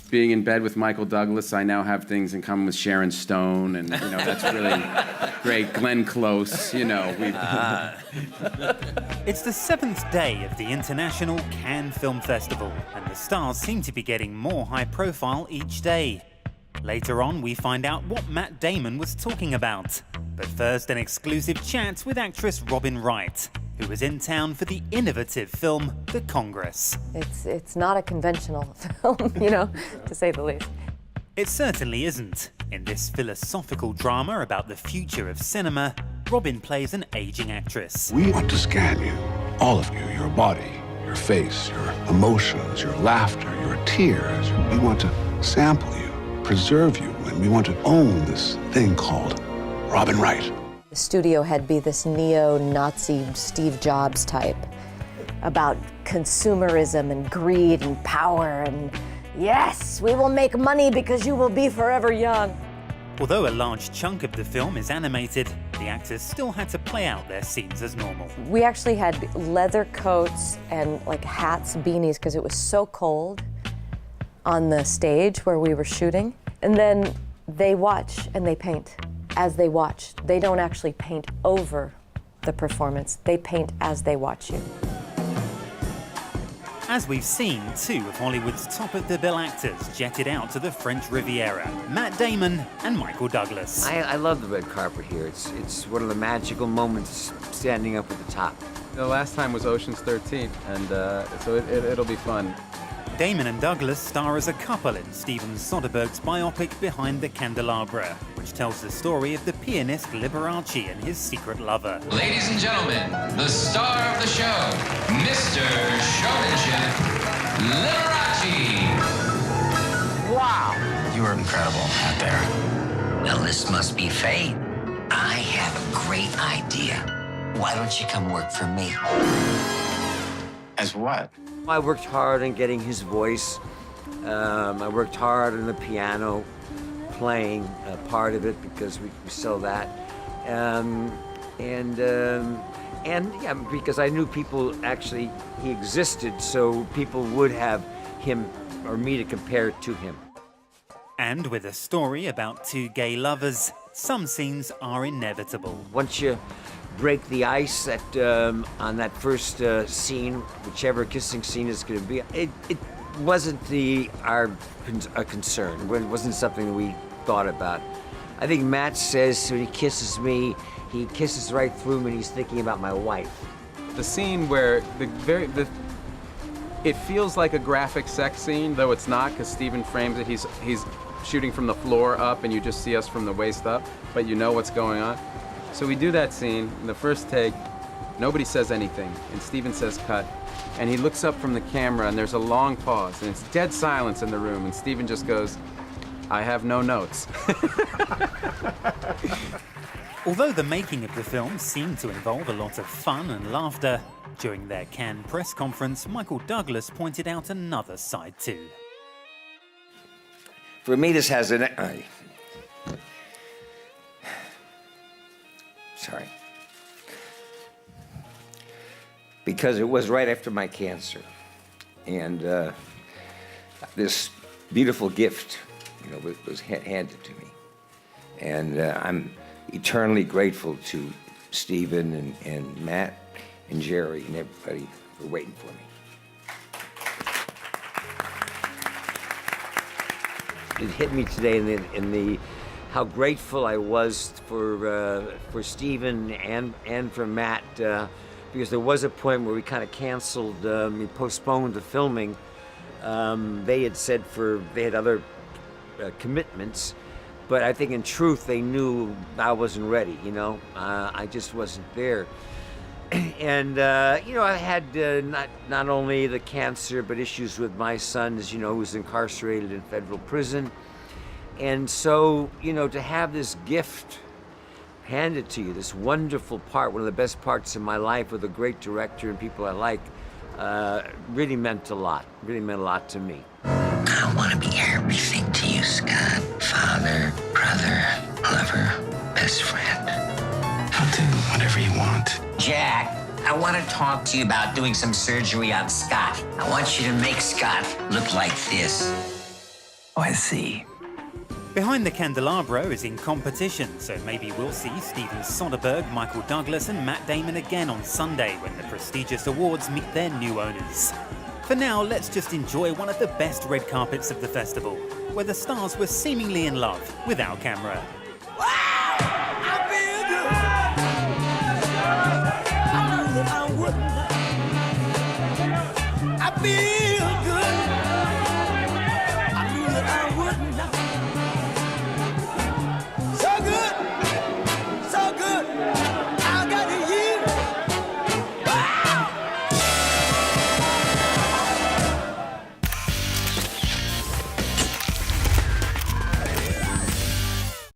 being in bed with Michael Douglas, I now have things in common with Sharon Stone, and that's really great. Glenn Close, It's the 7th day of the International Cannes Film Festival, and the stars seem to be getting more high profile each day. Later on, we find out what Matt Damon was talking about. But first, an exclusive chat with actress Robin Wright, who was in town for the innovative film, The Congress. It's not a conventional film, to say the least. It certainly isn't. In this philosophical drama about the future of cinema, Robin plays an aging actress. We want to scan you, all of you, your body, your face, your emotions, your laughter, your tears. We want to sample you, preserve you, and we want to own this thing called Robin Wright. The studio head be this neo-Nazi Steve Jobs type about consumerism and greed and power and, yes, we will make money because you will be forever young. Although a large chunk of the film is animated, the actors still had to play out their scenes as normal. We actually had leather coats and hats, beanies, because it was so cold on the stage where we were shooting. And then they watch and they paint as they watch. They don't actually paint over the performance. They paint as they watch you. As we've seen, two of Hollywood's top-of-the-bill actors jetted out to the French Riviera, Matt Damon and Michael Douglas. I love the red carpet here. It's one of the magical moments standing up at the top. The last time was Ocean's 13, and so it'll be fun. Damon and Douglas star as a couple in Steven Soderbergh's biopic Behind the Candelabra, which tells the story of the pianist Liberace and his secret lover. Ladies and gentlemen, the star of the show, Mr. Showmanship, Liberace. Wow! You were incredible out there. Well, this must be fate. I have a great idea. Why don't you come work for me? As what? I worked hard on getting his voice. I worked hard on the piano, playing part of it because we sell that. And yeah, because I knew he existed, so people would have him or me to compare to him. And with a story about two gay lovers, some scenes are inevitable. Once you break the ice on that first scene, whichever kissing scene is going to be, it wasn't our concern. It wasn't something that we thought about. I think Matt says when he kisses me, he kisses right through me and he's thinking about my wife. The scene where it feels like a graphic sex scene, though it's not, because Steven frames it. He's shooting from the floor up and you just see us from the waist up, but you know what's going on. So we do that scene, in the first take, nobody says anything, and Steven says cut, and he looks up from the camera and there's a long pause, and it's dead silence in the room, and Steven just goes, I have no notes. Although the making of the film seemed to involve a lot of fun and laughter, during their Cannes press conference, Michael Douglas pointed out another side too. For me, this has an... Sorry. Because it was right after my cancer. And this beautiful gift, was handed to me. And I'm eternally grateful to Steven and Matt and Jerry and everybody for waiting for me. It hit me today in the how grateful I was for Steven and for Matt, because there was a point where we kind of canceled, we postponed the filming. They had said they had other commitments, but I think in truth they knew I wasn't ready, I just wasn't there. And, I had not only the cancer, but issues with my son, as you know, who's incarcerated in federal prison. And so, to have this gift handed to you, this wonderful part, one of the best parts of my life with a great director and people I like, really meant a lot to me. I want to be everything to you, Scott. Father, brother, lover, best friend. I'll do whatever you want. Jack, I want to talk to you about doing some surgery on Scott. I want you to make Scott look like this. Oh, I see. Behind the Candelabra is in competition, so maybe we'll see Steven Soderbergh, Michael Douglas and Matt Damon again on Sunday when the prestigious awards meet their new owners. For now, let's just enjoy one of the best red carpets of the festival, where the stars were seemingly in love with our camera.